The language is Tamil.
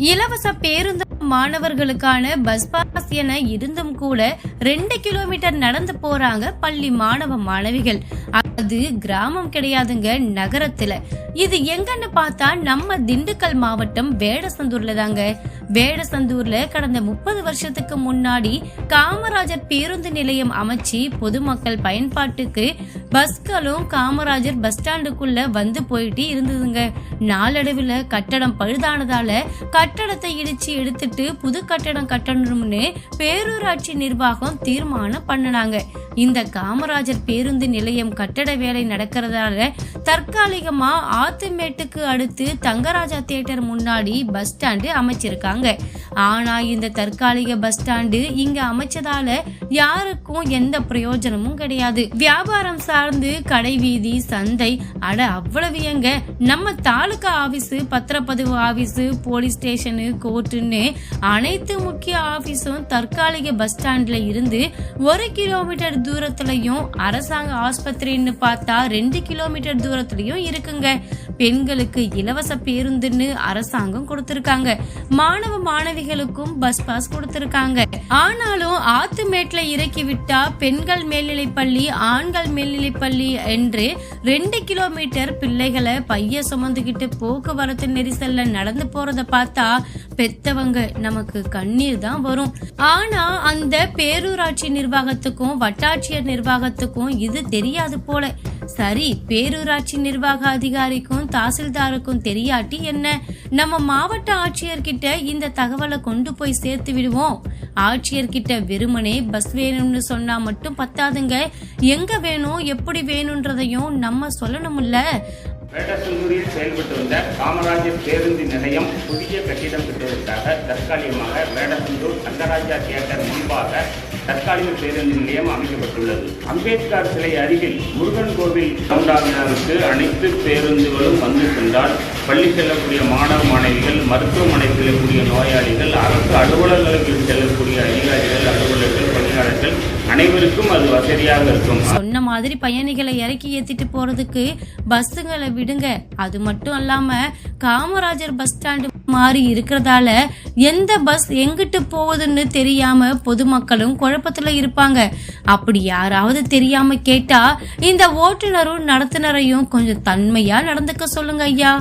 இலவச பேருந்து மாணவர்களுக்கான பஸ் பாஸ் என இருந்தும் கூட 2 கிலோமீட்டர் நடந்து போறாங்க பள்ளி மாணவ மாணவிகள். அது கிராமம் கிடையாதுங்க, நகரத்துல. இது எங்கன்னு பார்த்தா நம்ம திண்டுக்கல் மாவட்டம் வேடசந்தூர்ல தாங்க. வேடசந்தூர்ல கடந்த 30 வருஷத்துக்கு முன்னாடி காமராஜர் பேருந்து நிலையம் அமைச்சு பொதுமக்கள் பயன்பாட்டுக்கு பஸ்களும் காமராஜர் பஸ் ஸ்டாண்டுக்குள்ள வந்து போயிட்டு இருந்ததுங்க. நாளடைவுல கட்டடம் பழுதானதால கட்டடத்தை இடிச்சு எடுத்துட்டு புது கட்டடம் கட்டணும்னு பேரூராட்சி நிர்வாகம் தீர்மானம் பண்ணினாங்க. இந்த காமராஜர் பேருந்து நிலையம் கட்டட வேலை நடக்கிறதால தற்காலிகமா ஆத்துமேட்டுக்கு அடுத்து தங்கராஜா தியேட்டர் முன்னாடி பஸ் ஸ்டாண்டு அமைச்சிருக்காங்க. ஆனா இந்த தற்காலிக பஸ் ஸ்டாண்டு இங்க அமைச்சதால யாருக்கும் எந்த பிரயோஜனமும் கிடையாது. வியாபாரம் சார்ந்து கடை வீதி சந்தை அட அவ்வளவு எங்க, நம்ம தாலுகா ஆபீஸ், பத்திரப்பதிவு ஆபீஸ், போலீஸ் ஸ்டேஷனு, கோர்ட்டுன்னு அனைத்து முக்கிய ஆபீஸும் தற்காலிக பஸ் ஸ்டாண்ட்ல இருந்து 1 கிலோமீட்டர் தூரத்திலையும், அரசாங்க ஆஸ்பத்திரின்னு பார்த்தா 2 கிலோமீட்டர் தூரத்திலையும் இருக்குங்க. பெண்களுக்கு இலவச பேருந்துன்னு அரசாங்கம் கொடுத்திருக்காங்க. மாணவ மாணவிகளுக்கும் பஸ் பாஸ் கொடுத்திருக்காங்க. ஆனாலும் ஆத்துமேட்ல இறக்கி விட்டா பெண்கள் மேல்நிலை பள்ளி, ஆண்கள் மேல்நிலை பள்ளி என்று 2 கிலோமீட்டர் பிள்ளைகளை பைய சுமந்துகிட்டு போக்குவரத்து நெரிசல்ல நடந்து போறத பார்த்தா பெத்தவங்க நமக்கு கண்ணீர் தான் வரும். ஆனா அந்த பேரூராட்சி நிர்வாகத்துக்கும் வட்டாட்சியர் நிர்வாகத்துக்கும் இது தெரியாது போல. சரி, பேரூராட்சி நிர்வாக அதிகாரிக்கும் தாசில்தாருக்கும் தெரியாட்டி என்ன, நம்ம மாவட்ட ஆட்சியர்கிட்ட இந்த தகவலை கொண்டு போய் சேர்த்து விடுவோம். ஆட்சியர்கிட்ட வெறுமனே பஸ் வேணும்னு சொன்னா மட்டும் பத்தாதுங்க, எங்க வேணும் எப்படி வேணும்ன்றதையும் நம்ம சொல்லணும்ல. வேடசந்தூரில் செயல்பட்டு வந்த காமராஜர் பேருந்து நிலையம் புதிய கட்டிடம் கட்டுவதற்காக தற்காலிகமாக வேடசந்தூர் தங்கராஜா தியேட்டர் முன்பாக தற்காலிக பேருந்து நிலையம் அமைக்கப்பட்டுள்ளது. அம்பேத்கர் சிலை அருகில் முருகன் கோவில் சவுண்டாவினருக்கு அனைத்து பேருந்துகளும் வந்து சென்றால் பள்ளி செல்லக்கூடிய மாணவ மாணவிகள், மருத்துவமனை செல்லக்கூடிய நோயாளிகள், அரசு அலுவலர்களுக்கு செல்லக்கூடிய அதிகாரிகள், அலுவலர்கள், பணியாளர்கள் அனைவருக்கும் அது வசதியாக இருக்கும். சொன்ன மாதிரி பயணிகளை இறக்கி ஏத்திட்டு போறதுக்கு பஸ்ஸுங்களை விடுங்க. அது மட்டும் அல்லாம காமராஜர் பஸ் ஸ்டாண்டு மாறி இருக்கிறதால எந்த பஸ் எங்கிட்டு போகுதுன்னு தெரியாம பொதுமக்களும் குழப்பத்துல இருப்பாங்க. அப்படி யாராவது தெரியாம கேட்டா இந்த ஓட்டுநரும் நடத்துனரையும் கொஞ்சம் தன்மையா நடந்துக்க சொல்லுங்க ஐயா.